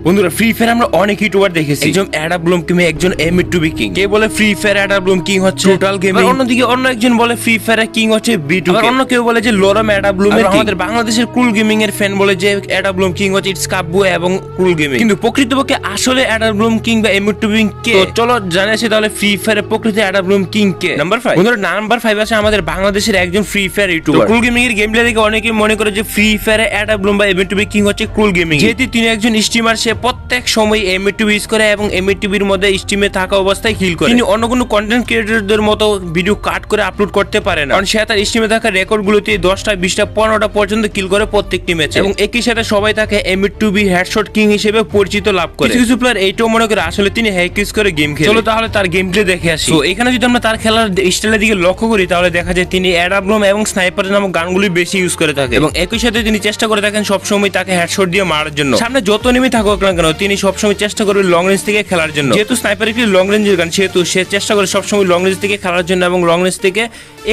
বন্ধুরা free fire আমরা অনেক ইউটিউবার দেখেছি, একজন অ্যাডা ব্লুম কিংবা একজন এম2বি কিং। কে বলে free fire Ada Bloom king হচ্ছে টোটাল গেমিং, অন্যদিকে অন্য একজন বলে ফ্রি ফায়ার কিং হচ্ছে B2K, অন্য কেউ বলে যে লোরাম অ্যাডা ব্লুম। আমাদের বাংলাদেশের কুল গেমিং এর ফ্যান বলে যে অ্যাডা ব্লুম কিং হচ্ছে ইটস কাব্বু এবং কুল গেমিং। কিন্তু প্রকৃতপক্ষে আসলে অ্যাডা ব্লুম কিং বা এম2বি কে, চলো জানা আছে তাহলে ফ্রি ফায়ারের প্রকৃত অ্যাডা ব্লুম কিং কে। নাম্বার 5 বন্ধুরা, নাম্বার 5 আছে আমাদের বাংলাদেশের একজন ফ্রি ফায়ার ইউটিউবার। কুল গেমিং এর গেম প্লে দেখে অনেকে মনে করে যে ফ্রি ফায়ারে অ্যাডা ব্লুম বা এম2বি কিং হচ্ছে কুল গেমিং, যেহেতু তিনি একজন স্ট্রিমার। সে প্রত্যেক সময় এম2বি ইউজ করে এবং এম2বির মধ্যে স্ট্রিমে থাকা অবস্থায় কিল করে। তিনি অন্য কোনো কন্টেন্ট ক্রিয়েটরদের মতো ভিডিও কাট করে আপলোড করতে পারে না, কারণ সে তার স্ট্রিমে থাকা রেকর্ডগুলোতে 10টা 20টা 15টা পর্যন্ত কিল করে প্রত্যেকটি ম্যাচে, এবং একই সাথে সবাই তাকে এম2বি হেডশট কিং হিসেবে পরিচিত লাভ করে। কিছু প্লেয়ার এইটাও মনে করে আসলে তিনি হ্যাক ইউজ করে গেম খেলে। চলো তাহলে তার গেম প্লে দেখে আসি। তো এখানে যদি আমরা তার খেলার স্টাইলের দিকে লক্ষ্য করি তাহলে দেখা যায় তিনি অ্যাডা ব্লুম এবং স্নাইপার নামক গানগুলি বেশি ইউজ করে থাকে, এবং একই সাথে তিনি চেষ্টা করে থাকেন সবসময় তাকে হেডশট দিয়ে মারার জন্য। সামনে যত নেমে থাকুক না কেন তিনি সবসময় চেষ্টা করবে লং রেঞ্জ থেকে খেলার জন্য। যেহেতু স্নাইপার একটি লং রেঞ্জের গান, সেহেতু সে চেষ্টা করে সবসময় লং রেঞ্জ থেকে খেলার জন্য, এবং লং রেঞ্জ থেকে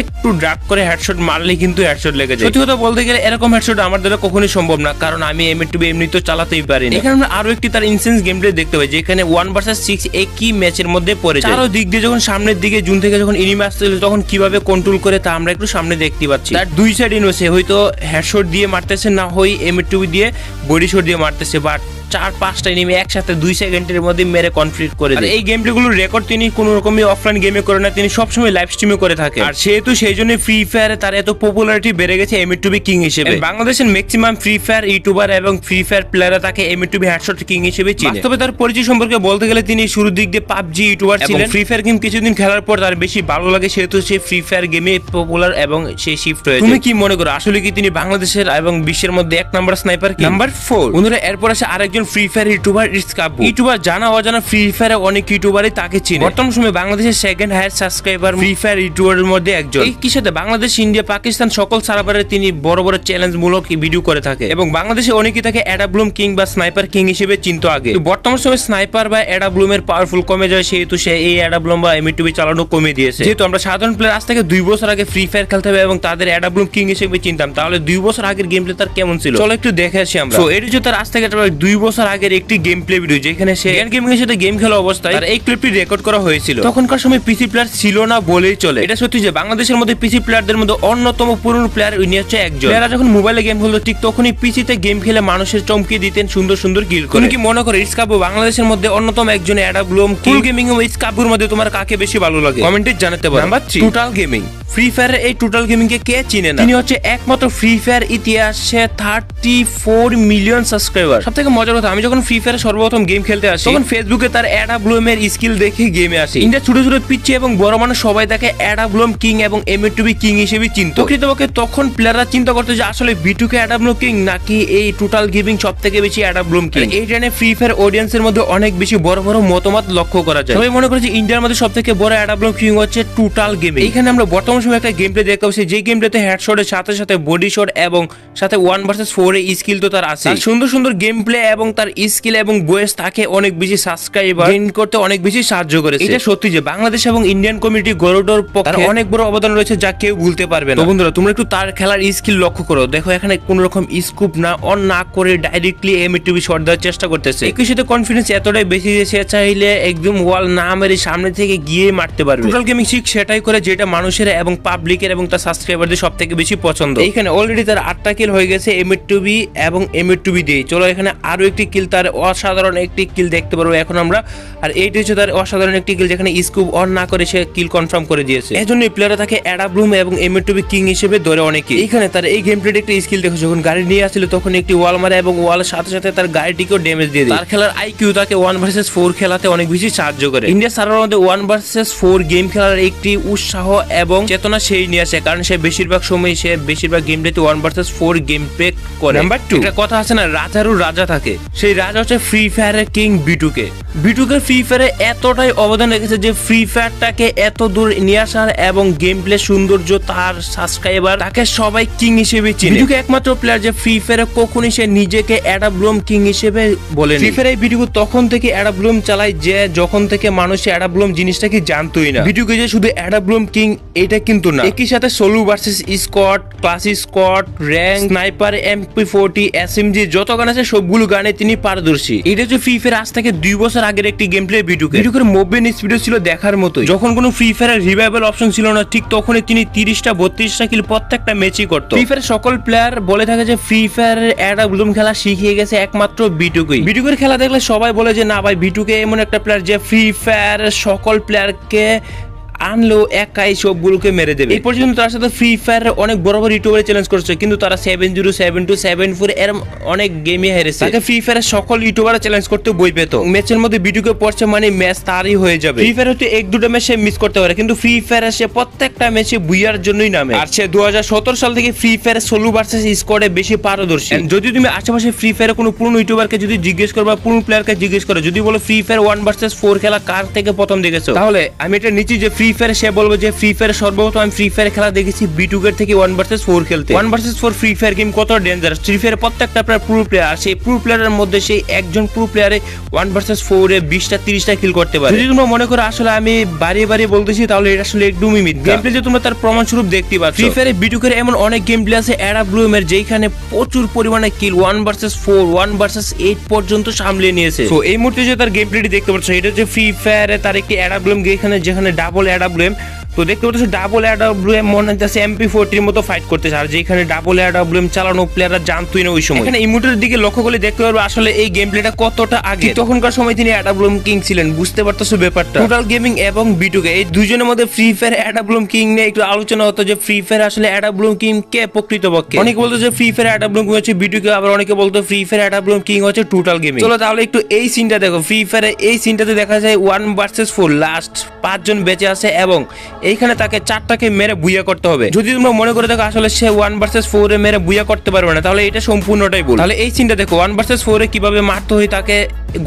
একটু ড্রাগ করে হেডশট মারলে কিন্তু হেডশট লেগে যায়। সত্যি কথা বলতে গেলে এরকম হেডশট আমার দ্বারা কখনোই সম্ভব না, কারণ আমি এম2বি এমনি তো চালাতেই পারি না। এখানে আমরা আরো একটি তার ইনসেন্স গেম প্লে দেখতে পাই, যেখানে 1 vs 6 একই ম্যাচের মধ্যে পড়ে যায়। চারো দিক দিয়ে যখন সামনের দিকে জুন থেকে যখন এনিমি আসছিল তখন কিভাবে কন্ট্রোল করে তা আমরা একটু সামনে দেখতে পাচ্ছি। তার দুই সাইড ইনভেসে হয়তো হেডশট দিয়ে মারতেছে, না হয় এম2বি দিয়ে বডি শট দিয়ে মারতেছে, বাট 4-5টা এনিমি একসাথে 2 সেকেন্ডের মধ্যে মেরে কমপ্লিট করে দেয়। এই গেম প্লেগুলোর রেকর্ড তিনি কোনো রকমই অফলাইন গেমে করে না, তিনি সবসময় লাইভ স্ট্রিমে করে থাকে। আর সেহেতু সেই জন্য ফ্রি ফায়ারে তার এত পপুলারিটি বেড়ে গেছে এম2বি কিং হিসেবে। বাংলাদেশের ম্যাক্সিমাম ফ্রি ফায়ার ইউটিউবার এবং ফ্রি ফায়ার প্লেয়াররা তাকে এম2বি হেডশট কিং হিসেবে চিনে। তবে তার পরিচয় সম্পর্কে বলতে গেলে তিনি শুরুর দিক দিয়ে পাবজি ইউটিউবার ছিলেন। ফ্রি ফায়ার গেম কিছুদিন খেলার পর তার বেশি ভালো লাগে, সেহেতু সে ফ্রি ফায়ার গেমে পপুলার এবং সে শিফট হয়েছে। তুমি কি মনে করো আসলে কি তিনি বাংলাদেশের এবং বিশ্বের মধ্যে 1 নাম্বার স্নাইপার? নাম্বার 4 বন্ধুরা, এরপর আসে আরেকজন ফ্রি ফায়ার ইউটিউবার ইউটিউবার জানা অজানা ফ্রি ফায়ারে অনেক ইউটিউবারই তাকে চিনে। বর্তমান সময়ে বাংলাদেশের second highest subscriber free fire ইউটিউবারের মধ্যে একজন। এই সাথে বাংলাদেশ, ইন্ডিয়া, পাকিস্তান সকল সার্ভারে তিনি বড় বড় চ্যালেঞ্জ মূলক ভিডিও করে থাকে, এবং বাংলাদেশে অনেকেই তাকে অ্যাডা ব্লুম কিং বা স্নাইপার কিং হিসেবে চিনতো আগে। বর্তমান সময়ে স্নাইপার বা অ্যাডা ব্লুমের পাওয়ারফুল কমে যায়, সেহেতু সে এই অ্যাডা ব্লুম বা এম2বি চালানো কমে দিয়েছে। যেহেতু আমরা সাধারণ প্লেয়ার আজ থেকে 2 বছর আগে ফ্রি ফায়ার খেলতে হবে এবং তাদের অ্যাডা ব্লুম কিং হিসেবে চিনতাম, তাহলে 2 বছর আগের গেম প্লে তার কেমন ছিল চলো একটু দেখে আসি আমরা। তো এটি হচ্ছে তার আজ থেকে 2 বছর আগের একটি গেম প্লে ভিডিও, যেখানে সে গেমিং এর সাথে গেম খেলা অবস্থায় তার এই ক্লিপটি রেকর্ড করা হয়েছিল। তখনকার সময় পিসি প্লেয়ার ছিল না বলেই চলে। এটা সত্যি যে বাংলাদেশের মধ্যে পিসি প্লেয়ারদের মধ্যে অন্যতম পুরনো প্লেয়ার উনি হচ্ছে একজন। প্লেয়াররা যখন মোবাইলে গেম খেলতো ঠিক তখনই পিসিতে গেম খেলে মানুষের চমকিয়ে দিতেন সুন্দর সুন্দর কিল করে। তুমি কি মনে করো ইটস কাব্বু বাংলাদেশের মধ্যে অন্যতম একজন অ্যাডা ব্লুম কুল গেমিং ও ইটস কাব্বুর মধ্যে তোমার কাকে বেশি ভালো লাগে কমেন্টে জানাতে পারো। Number 3 total gaming. ফ্রি ফায়ারের এই টোটাল গেমিং কে কে চিনে না? তিনি হচ্ছে একমাত্র ফ্রি ফায়ার ইতিহাসে 34 মিলিয়ন সাবস্ক্রাইবার। সবথেকে মজার কথা, আমি যখন ফ্রি ফায়ারে সর্বপ্রথম গেম খেলতে আসি তখন ফেসবুকে তার অ্যাডা ব্লুমের স্কিল দেখে গেমে আসি। ইন্ডিয়া ছোট ছোট পিচ্ছি এবং বড় মানুষ সবাই তাকে অ্যাডা ব্লুম কিং এবং এম2বি কিং হিসেবে চিনত। প্রকৃতপক্ষে তখন প্লেয়াররা চিন্তা করতো যে আসলে B2K অ্যাডা ব্লুম কিং নাকি এই টোটাল গেমিং সব থেকে বেশি অ্যাডা ব্লুম কিং। এই টাইমে ফ্রি ফায়ার অডিয়েন্সের মধ্যে অনেক বেশি বড় বড় মতামত লক্ষ্য করা যায়। সবাই মনে করে যে ইন্ডিয়ার মধ্যে সব থেকে বড় অ্যাডা ব্লুম কিং হচ্ছে টোটাল গেমিং। এখানে আমরা বর্তমান সময়ে একটা গেম প্লে দেখতে পাচ্ছি, যে গেম প্লেতে হেডশটের সাথে সাথে বডি শট এবং সাথে 1 vs 4 এর স্কিল তো তার আছে। সুন্দর সুন্দর গেম প্লে এবং তার স্কিল এবং ভয়েস তাকে অনেক বেশি সাবস্ক্রাইবার গেইন করতে অনেক বেশি সাহায্য করেছে। এটা সত্যি যে বাংলাদেশ এবং ইন্ডিয়ান কমিউনিটি গড়ে পক্ষে অনেক বড় অবদান রয়েছে, যা কেউ ভুলতে পারবে না। তো বন্ধুরা, তোমরা একটু তার খেলার স্কিল লক্ষ্য করো, দেখো এখানে কোনো রকম স্কুপ না অন না করে ডাইরেক্টলি এম2বি শট দেওয়ার চেষ্টা করতেছে। একই সাথে কনফিডেন্স এতটাই বেশি যে সে চাইলে একদম ওয়াল না মেরে সামনে থেকে গিয়ে মারতে পারবে। টোটাল গেমিং ঠিক সেটাই করে যেটা মানুষের এবং পাবলিকের এবং তার সাবস্ক্রাইবারদের সব থেকে বেশি পছন্দ। এইখানে অলরেডি তার 8টা কিল হয়ে গেছে এম2বি এবং এম2বি দিয়ে। চলো এখানে আরো একটি কিল, তার অসাধারণ একটি কিল দেখতে পারবো এখন আমরা। আর এইটা হচ্ছে তার অসাধারণ একটি কিল, যেখানে স্কুপ অন না করে সে কিল কনফার্ম করে দিয়েছে। এজন্য প্লেয়াররা তাকে অ্যাডা ব্লুম এবং এম2বি কিং হিসেবে ধরে অনেকে। এইখানে তার এই গেম প্লেতে একটা স্কিল দেখো, যখন গাড়ি নিয়ে আসছিল তখন একটি ওয়াল মারে এবং ওয়ালের সাথে সাথে তার গাড়িটিকেও ড্যামেজ দিয়ে দেয়। তার খেলার আইকিউ তাকে 1 vs 4 খেলাতে অনেক বেশি সাহায্য করে। ইন্ডিয়া সার্ভারের মধ্যে 1 vs 4 গেম খেলার একটি উৎসাহ এবং চেতনা সেই নিয়ে আসে, কারণ সে বেশিরভাগ সময় সে বেশিরভাগ গেম প্লেতে 1 vs 4 গেম প্লে করে। নাম্বার 2 একটা কথা আছে না, রাজারও রাজা থাকে, সেই রাজা হচ্ছে ফ্রি ফায়ারের কিং B2K। B2K ফ্রি ফায়ারে এতটাই অবদান রেখেছে যে ফ্রি ফায়ারটাকে এত দূর নিয়ে আসার এবং গেম প্লে সৌন্দর্য, তার সাবস্ক্রাইবার, তাকে সবাই কিং হিসেবে চিনে। ভিডিওকে একমাত্র প্লেয়ার যে ফ্রি ফায়ারে কখনই সে নিজেকে অ্যাডা ব্লুম কিং হিসেবে বলে। ফ্রি ফায়ার এই ভিডিও তখন থেকে অ্যাডা ব্লুম চালায় যে যখন থেকে মানুষ অ্যাডা ব্লুম জিনিসটাকে জানতোই না। ভিডিওকে যে শুধু অ্যাডা ব্লুম কিং এটা কিন্তু না, একই সাথে solo versus squad, class squad, rank, sniper, MP40, SMG যত গান আছে সবগুলো গানে তিনি পারদর্শী। এটা হচ্ছে ফ্রি ফায়ার আজ থেকে 2 বছর আগের একটি গেম প্লে ভিডিওর মুভমেন্ট স্পিডও ছিল দেখার মতোই। যখন কোনো ফ্রি ফায়ারের রিভাইভাল অপশন ছিল না, ঠিক তখনই তিনি 30টা 32টা কিল প্রত্যেকটা ম্যাচই করতো। ফ্রি ফায়ারের সকল প্লেয়ার বলে থাকে যে ফ্রি ফায়ারের অ্যাডা ব্লুম খেলা শিখিয়ে গেছে একমাত্র ভিডিওর খেলা দেখলে সবাই বলে যে না ভাই, ভিডিওকে এমন একটা প্লেয়ার যে ফ্রি ফায়ারের সকল প্লেয়ারকে আনলেও একাই সবগুলোকে মেরে দেবে। এই পর্যন্ত তার সাথে ফ্রি ফায়ার অনেক বড় বড় ইউটিউবারে চ্যালেঞ্জ করছে, কিন্তু তারা 7-0, 7-2, 7-4 এর অনেক গেমে হেরেছে। তাকে ফ্রি ফায়ারের সকল ইউটিউবারে চ্যালেঞ্জ করতে বই পেত। ম্যাচের মধ্যে ভিডিওকে পড়ছে মানে ম্যাচ তারই হয়ে যাবে। ফ্রি ফায়ার হচ্ছে 1-2টা ম্যাচ সে মিস করতে পারে, কিন্তু ফ্রি ফায়ার সে প্রত্যেকটা ম্যাচে বুইয়ার জন্যই নামে। আর সে 2017 সাল থেকে ফ্রি ফায়ার সোলো ভার্সেস স্কোয়াডে বেশি পারদর্শী। যদি তুমি আশেপাশে ফ্রি ফায়ারে কোনো পুরনো ইউটিউবারকে যদি জিজ্ঞেস করো বা পুরনো প্লেয়ারকে জিজ্ঞেস করো, যদি বলো ফ্রি ফায়ার 1 ভার্সেস 4 খেলা কার থেকে প্রথম দেখেছো, তাহলে আমি এটা নিচ্ছি যে ফ্রি ফায়ার সে বলবো যে ফ্রি ফায়ার সর্বপ্রথম আমি ফ্রি ফায়ার খেলা দেখেছি বিটুকের থেকে 1 ভার্সেস 4 খেলতে। 1 ভার্সেস 4 ফ্রি ফায়ার গেম কত ডেঞ্জারাস। ফ্রি ফায়ার প্রত্যেকটা প্লেয়ার প্রো প্লেয়ার, সেই প্রো প্লেয়ারের মধ্যে সেই একজন প্রো প্লেয়ারে 1 ভার্সেস 4 এ 20টা 30টা কিল করতে পারে। যদি তোমরা মনে করো আসলে আমি বাড়িয়ে বাড়িয়ে বলতেছি, তাহলে এটা আসলে একদমই মিথ্যা। গেম প্লে যে তোমরা তার প্রমাণস্বরূপ দেখতে পাচ্ছ। ফ্রি ফায়ারে বিটুকের এমন অনেক গেম প্লে আছে অ্যাডা ব্লুমের, যেখানে প্রচুর পরিমাণে কিল 1 ভার্সেস 4, 1 ভার্সেস 8 পর্যন্ত সামলে নিয়েছে। তো এই মুহূর্তে যে তার গেম প্লেটি দেখতে পাচ্ছ, এটা হচ্ছে ফ্রি ফায়ারে তার একটি অ্যাডা ব্লুম যেখানে ডাবল অ্যাডা ব্লুম। তো দেখতে পাচ্ছ ডাবল অ্যাডাব্লুএম মনে হচ্ছে MP40 মতো ফাইট করতেছে, আর যেখানে ডাবল অ্যাডাব্লুএম চালানো প্লেয়াররা জানতোই না ওই সময়। এখানে ইমোটের দিকে লক্ষ্য করলে দেখতে পারবে আসলে এই গেম প্লেটা কতটা আগে। তখনকার সময় তিনি অ্যাডাব্লুএম কিং ছিলেন, বুঝতে পারতেছো ব্যাপারটা। টোটাল গেমিং এবং বিটুকে এই দুজনের মধ্যে ফ্রি ফায়ার অ্যাডাব্লুএম কিং নিয়ে একটু আলোচনা হতো যে ফ্রি ফায়ার আসলে অ্যাডাব্লুএম কিং কে প্রকৃতপক্ষে। অনেকে বলতো যে ফ্রি ফায়ার অ্যাডাব্লুএম কিং হচ্ছে বিটুকে, আবার অনেকে বলতো ফ্রি ফায়ার অ্যাডাব্লুএম কিং হচ্ছে টোটাল গেমিং। চলো তাহলে একটু এই সিনটা দেখো। ফ্রি ফায়ারে এই সিনটাতে দেখা যায় 1 ভার্সেস 4 লাস্ট 5 জন বেঁচে আছে এবং এইখানে তাকে 4টাকে মেরে বুইয়া করতে হবে। যদি তোমরা মনে করে দেখো আসলে সে 1 ভার্সেস 4 এ মেরে বুইয়া করতে পারবে না, তাহলে এটা সম্পূর্ণটাই ভুল। তাহলে এই সিনটা দেখো, 1 ভার্সেস 4 এ কিভাবে মারতে হয়, তাকে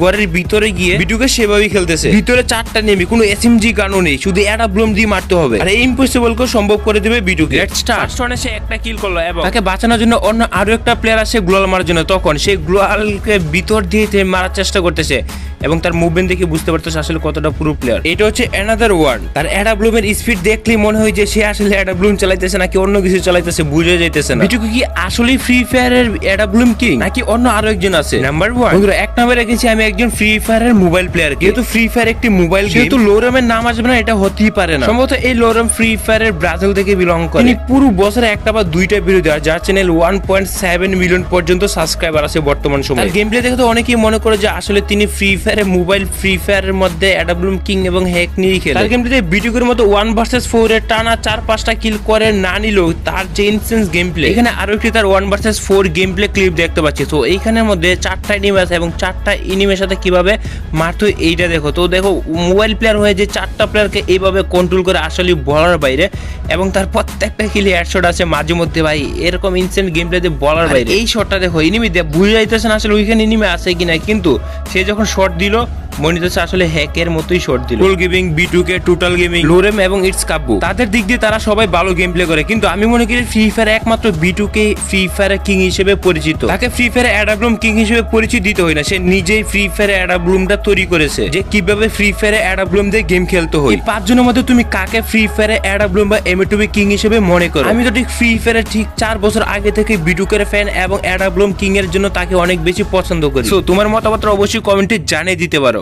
ঘরের ভিতরে গিয়ে ভিডিওকে সেভাবেই খেলতেছে। ভিতরে 4টা নেমে কোনো SMG গানও নেই, শুধু অ্যাডা ব্লুম দিয়ে মারতে হবে। আর এই ইম্পসিবল কে সম্ভব করে দেবে ভিডিওকে। Let's start. সে একটা কিল করলো এবং তাকে বাঁচানোর জন্য অন্য আরো একটা প্লেয়ার আসে গ্লোয়াল মারার জন্য। তখন সে গ্লোয়ালকে ভিতর দিয়ে মারার চেষ্টা করতেছে এবং তার মুভমেন্ট দেখে বুঝতে পারতেছে আসলে কতটা পুরো প্লেয়ার। এটা হচ্ছে অ্যানাদার ওয়ান। তার অ্যাডা ব্লুমের স্পিড দেখলেই মনে হয় যে সে আসলে অ্যাডা ব্লুম চালাইতেছে নাকি অন্য কিছু চালাইতেছে, বুঝে যাইতেছে না। ভিডিও কি আসলে ফ্রি ফায়ারের অ্যাডা ব্লুম কিং নাকি অন্য আরো একজন আছে? নাম্বার 1 বন্ধুরা, 1 নম্বরে রেখেছি আমি একজন ফ্রি ফায়ারের মোবাইল প্লেয়ার। যেহেতু ফ্রি ফায়ার একটি মোবাইল গেম, যেহেতু লোরামের নাম আসবে না এটা হতেই পারে না। সম্ভবত এই লোরাম ফ্রি ফায়ারের ব্রাজিল থেকে বিলং করে। তিনি পুরো বছরে একটা বা দুইটা ভিডিও দেয়, যার চ্যানেল 1.7 মিলিয়ন পর্যন্ত সাবস্ক্রাইবার আছে বর্তমান সময়ে। গেম প্লে দেখে তো অনেকেই মনে করে যে আসলে তিনি ফ্রি ফায়ারের মোবাইল ফ্রি ফায়ারের মধ্যে অ্যাডা ব্লুম কিং এবং হ্যাক নিয়ে খেলে। তার গেম প্লেতে ভিডিওর মতো 1 ভার্সেস 4 এর টানা 4-5টা কিল করে না নিলেও তার যে ইনসেন্স গেম প্লে। এখানে আরো একটি তার 1 ভার্সেস 4 গেম প্লে ক্লিপ দেখতে পাচ্ছি। তো এইখানের মধ্যে 4টা এনিমি আছে এবং 4টা এনিমির সাথে কিভাবে মারতো এইটা দেখো। তো দেখো মোবাইল প্লেয়ার হয়ে যে 4টা প্লেয়ারকে এইভাবে কন্ট্রোল করে আসলে বলার বাইরে, এবং তার প্রত্যেকটা কিলে হেডশট আছে মাঝে মধ্যে। ভাই এরকম ইনসেন্ট গেম প্লে বলার বাইরে। এই শটটা দেখো, এনিমি বুঝে যাইতেছে না আসলে ওইখানে এনিমি আছে কিনা, কিন্তু সে যখন শট দিল মনে হচ্ছে আসলে হ্যাকের মতোই শট দিল। টোটাল গেমিং, বিটুকে, টোটাল গেমিং, লোরেম এবং ইটস কাব্বু, তাদের দিক দিয়ে তারা সবাই ভালো গেম প্লে করে, কিন্তু আমি মনে করি ফ্রি ফায়ার একমাত্র বিটুকে ফ্রি ফায়ার কিং হিসেবে পরিচিত। তাকে free fire Ada Bloom king হিসেবে পরিচিত দিতে হয় না, সে নিজেই ফ্রি ফায়ার অ্যাডা ব্লুমটা তৈরি করেছে যে কিভাবে ফ্রি ফায়ার অ্যাডা ব্লুম দিয়ে গেম খেলতে হয়। 5 জনের মধ্যে তুমি কাকে ফ্রি ফায়ার অ্যাডা ব্লুম বা এমএটুবি কিং হিসেবে মনে করো? আমি তো ঠিক ফ্রি ফায়ারের ঠিক 4 বছর আগে থেকে বিটুকের ফ্যান এবং অ্যাডা ব্লুম কিং এর জন্য তাকে অনেক বেশি পছন্দ করি। তো তোমার মতামত অবশ্যই কমেন্টে জানিয়ে দিতে পারো।